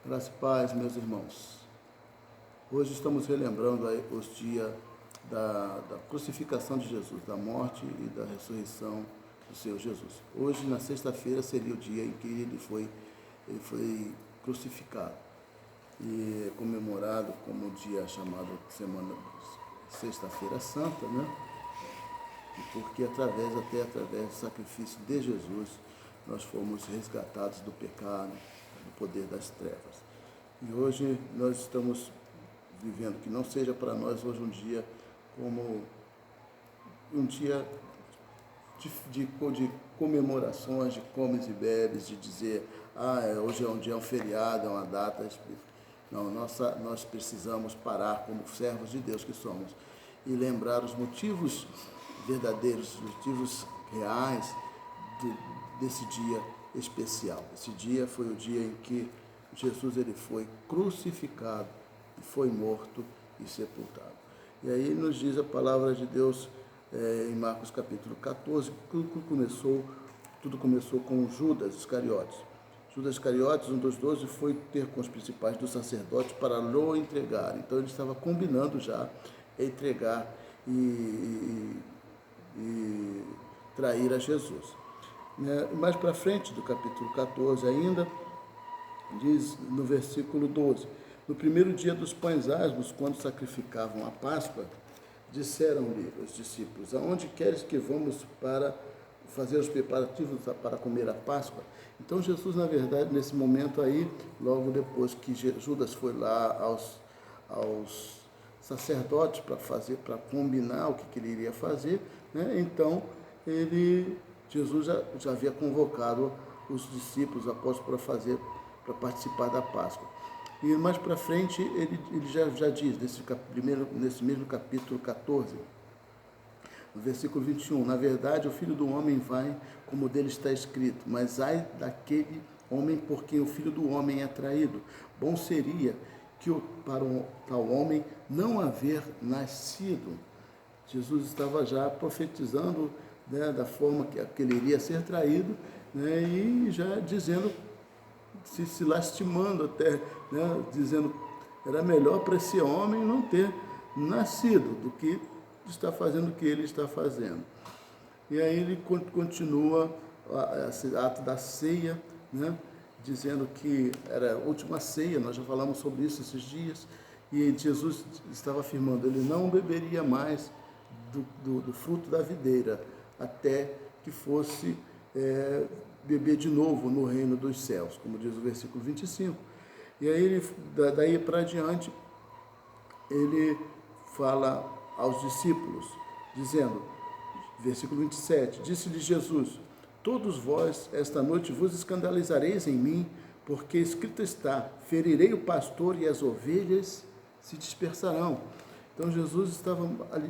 Graça e paz, meus irmãos. Hoje estamos relembrando aí os dias da crucificação de Jesus, da morte e da ressurreição do Senhor Jesus. Hoje, na sexta-feira, seria o dia em que ele foi crucificado e é comemorado como o dia chamado Semana Sexta-feira Santa, né? Porque através do sacrifício de Jesus, nós fomos resgatados do pecado, do poder das trevas. E hoje nós estamos vivendo, que não seja para nós hoje um dia como um dia de comemorações, de comes e bebes, de dizer, hoje é um dia, é um feriado, é uma data específica. Não, nós precisamos parar como servos de Deus que somos e lembrar os motivos verdadeiros, os motivos reais desse dia especial. Esse dia foi o dia em que Jesus ele foi crucificado, foi morto e sepultado. E aí nos diz a palavra de Deus em Marcos capítulo 14, tudo começou com Judas Iscariotes. Judas Iscariotes, um dos 12, foi ter com os principais dos sacerdotes para lhe entregar. Então ele estava combinando já entregar e trair a Jesus. Mais para frente do capítulo 14 ainda, diz no versículo 12, no primeiro dia dos pães asmos, quando sacrificavam a Páscoa, disseram-lhe os discípulos, aonde queres que vamos para fazer os preparativos para comer a Páscoa? Então Jesus, na verdade, nesse momento aí, logo depois que Judas foi lá aos sacerdotes para combinar o que ele iria fazer, né? Então Jesus já havia convocado os discípulos, os apóstolos, para participar da Páscoa. E mais para frente ele já diz, nesse mesmo capítulo 14, no versículo 21, na verdade o Filho do Homem vai como dele está escrito, mas ai daquele homem por quem o Filho do Homem é traído. Bom seria que para um tal homem não haver nascido. Jesus estava já profetizando, né, da forma que ele iria ser traído, né, e já dizendo, se lastimando até, né, dizendo era melhor para esse homem não ter nascido do que estar fazendo o que ele está fazendo. E aí ele continua esse ato da ceia, né, dizendo que era a última ceia, nós já falamos sobre isso esses dias, e Jesus estava afirmando, ele não beberia mais do fruto da videira, até que fosse beber de novo no reino dos céus, como diz o versículo 25. E aí, daí para diante, ele fala aos discípulos, dizendo, versículo 27, disse-lhe Jesus, todos vós esta noite vos escandalizareis em mim, porque escrito está, ferirei o pastor e as ovelhas se dispersarão. Então Jesus estava ali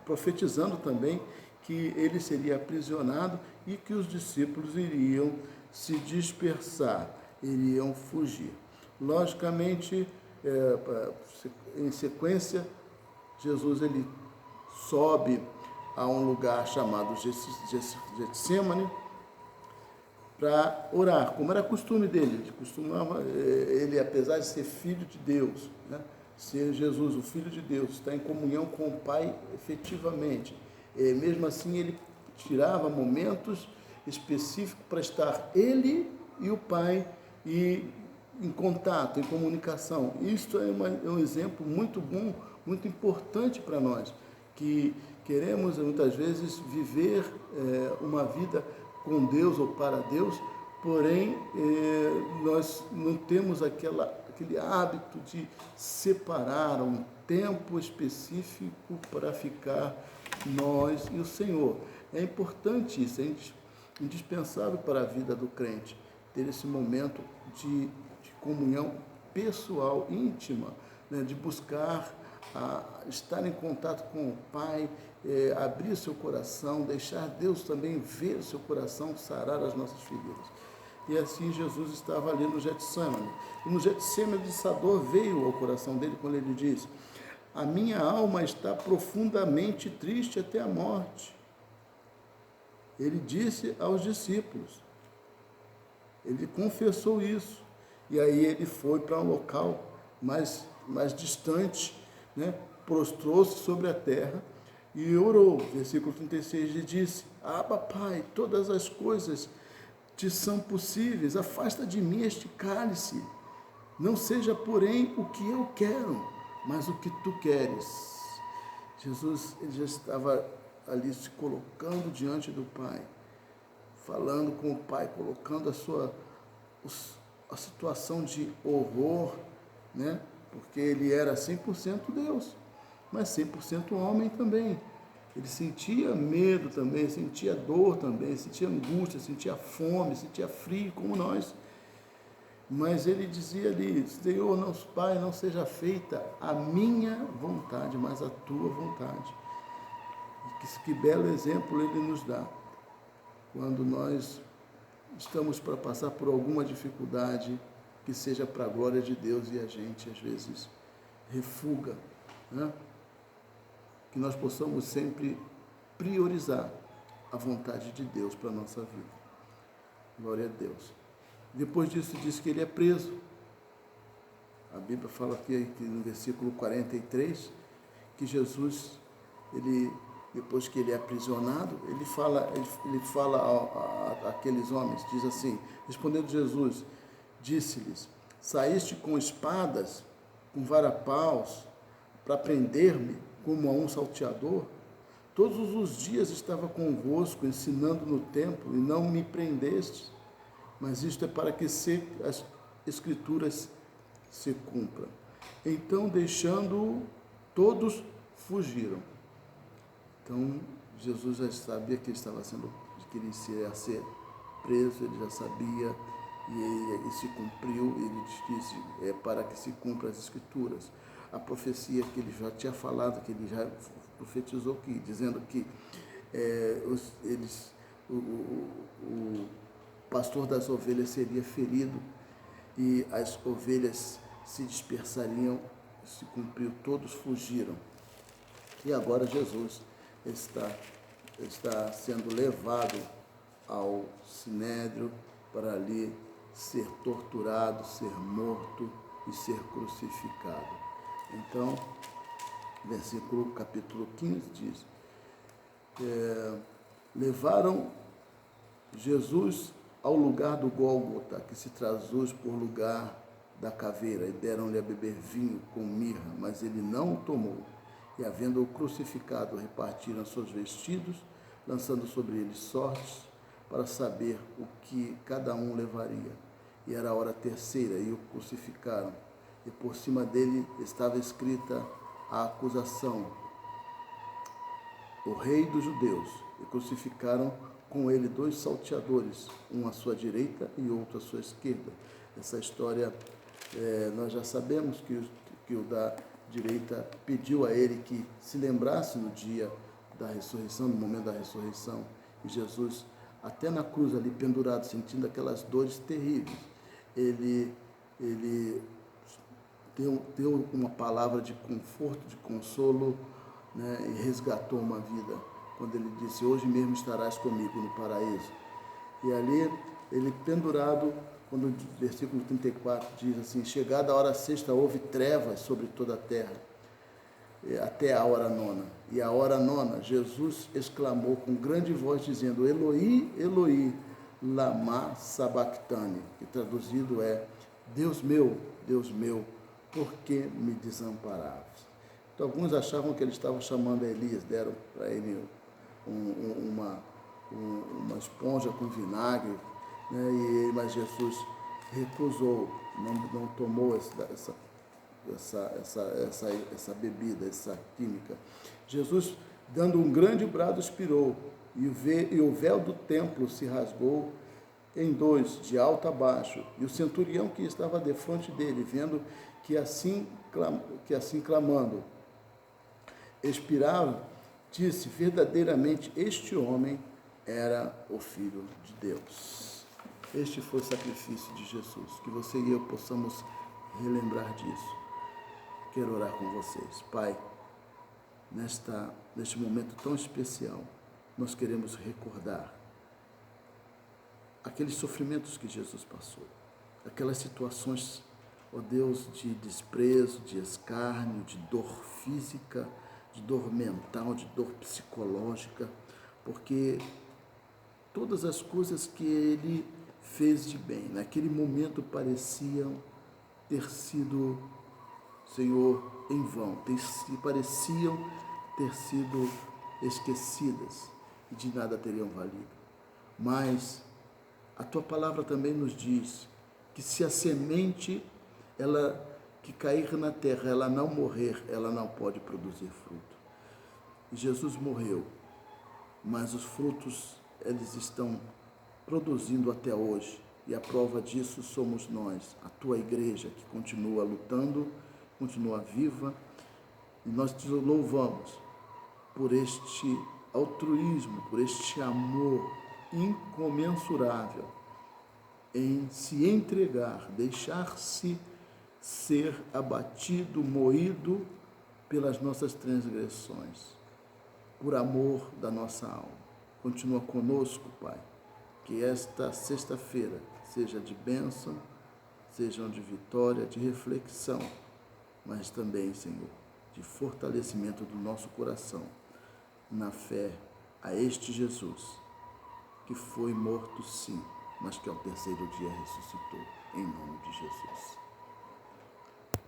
profetizando também que ele seria aprisionado e que os discípulos iriam se dispersar, iriam fugir. Logicamente, em sequência, Jesus ele sobe a um lugar chamado Getsemane para orar, como era costume dele. Ele, apesar de ser filho de Deus, né, ser Jesus, o Filho de Deus, está em comunhão com o Pai efetivamente. Mesmo assim, ele tirava momentos específicos para estar ele e o Pai em contato, em comunicação. Isso é um exemplo muito bom, muito importante para nós, que queremos muitas vezes viver uma vida com Deus ou para Deus, porém nós não temos aquele hábito de separar um tempo específico para ficar nós e o Senhor. É importante isso, é indispensável para a vida do crente, ter esse momento de comunhão pessoal, íntima, né, de buscar estar em contato com o Pai, abrir seu coração, deixar Deus também ver o seu coração, sarar as nossas feridas. E assim Jesus estava ali no Getsemane. E no Getsemane essa dor veio ao coração dele quando ele diz, a minha alma está profundamente triste até a morte. Ele disse aos discípulos, ele confessou isso. E aí ele foi para um local mais distante, né? Prostrou-se sobre a terra e orou. Versículo 36, ele disse: Abba, Pai, todas as coisas te são possíveis, afasta de mim este cálice. Não seja, porém, o que eu quero, mas o que tu queres. Jesus, ele já estava ali se colocando diante do Pai, falando com o Pai, colocando a situação de horror, né? Porque ele era 100% Deus, mas 100% homem também. Ele sentia medo também, sentia dor também, sentia angústia, sentia fome, sentia frio, como nós. Mas ele dizia ali: Senhor, não, Pai, não seja feita a minha vontade, mas a tua vontade. Que belo exemplo ele nos dá. Quando nós estamos para passar por alguma dificuldade, que seja para a glória de Deus, e a gente às vezes refuga, né? Que nós possamos sempre priorizar a vontade de Deus para a nossa vida. Glória a Deus. Depois disso diz que ele é preso. A Bíblia fala aqui no versículo 43, que Jesus, depois que ele é aprisionado, ele fala àqueles homens, diz assim: respondendo Jesus, disse-lhes: saíste com espadas, com varapaus, para prender-me como a um salteador? Todos os dias estava convosco, ensinando no templo, e não me prendestes. Mas isto é para que as Escrituras se cumpram. Então, deixando-o, todos fugiram. Então, Jesus já sabia que ele ia ser preso, ele já sabia, e se cumpriu. Ele disse: é para que se cumpram as Escrituras. A profecia que ele já tinha falado, que ele já profetizou aqui, dizendo que o pastor das ovelhas seria ferido e as ovelhas se dispersariam. Se cumpriu, todos fugiram. E agora Jesus está sendo levado ao sinédrio para ali ser torturado, ser morto e ser crucificado. Então, capítulo 15 diz: levaram Jesus ao lugar do Gólgota, que se traduz por lugar da caveira, e deram-lhe a beber vinho com mirra, mas ele não o tomou. E, havendo-o crucificado, repartiram seus vestidos, lançando sobre ele sortes, para saber o que cada um levaria. E era a hora terceira, e o crucificaram. E por cima dele estava escrita a acusação: o Rei dos Judeus. E crucificaram com ele 2 salteadores, um à sua direita e outro à sua esquerda. Essa história, nós já sabemos que o da direita pediu a ele que se lembrasse no dia da ressurreição, no momento da ressurreição. E Jesus, até na cruz ali pendurado, sentindo aquelas dores terríveis, ele deu uma palavra de conforto, de consolo, né, e resgatou uma vida, quando ele disse: hoje mesmo estarás comigo no paraíso. E ali, ele pendurado, quando o versículo 34 diz assim: chegada a hora sexta, houve trevas sobre toda a terra, até a hora nona. E a hora nona, Jesus exclamou com grande voz, dizendo: Eloi, Eloi, lama sabachthani, que traduzido é: Deus meu, por que me desamparaste? Então, alguns achavam que ele estava chamando a Elias, deram para ele uma esponja com vinagre, né? Mas Jesus recusou, não tomou essa bebida, essa química. Jesus, dando um grande brado, expirou, e o véu do templo se rasgou em 2, de alto a baixo. E o centurião que estava defronte dele, vendo que assim clamando, expirava, disse: verdadeiramente este homem era o Filho de Deus. Este foi o sacrifício de Jesus, que você e eu possamos relembrar disso. Quero orar com vocês. Pai, neste momento tão especial, nós queremos recordar aqueles sofrimentos que Jesus passou, aquelas situações, ó Deus, de desprezo, de escárnio, de dor física, de dor mental, de dor psicológica, porque todas as coisas que ele fez de bem, naquele momento pareciam ter sido, Senhor, em vão, pareciam ter sido esquecidas e de nada teriam valido. Mas a tua palavra também nos diz que se a semente ela que cair na terra, ela não morrer, ela não pode produzir fruto. E Jesus morreu, mas os frutos eles estão produzindo até hoje. E a prova disso somos nós, a tua igreja que continua lutando, continua viva. E nós te louvamos por este altruísmo, por este amor incomensurável em se entregar, deixar-se ser abatido, moído pelas nossas transgressões, por amor da nossa alma. Continua conosco, Pai, que esta sexta-feira seja de bênção, seja de vitória, de reflexão, mas também, Senhor, de fortalecimento do nosso coração na fé a este Jesus, que foi morto sim, mas que ao terceiro dia ressuscitou, em nome de Jesus.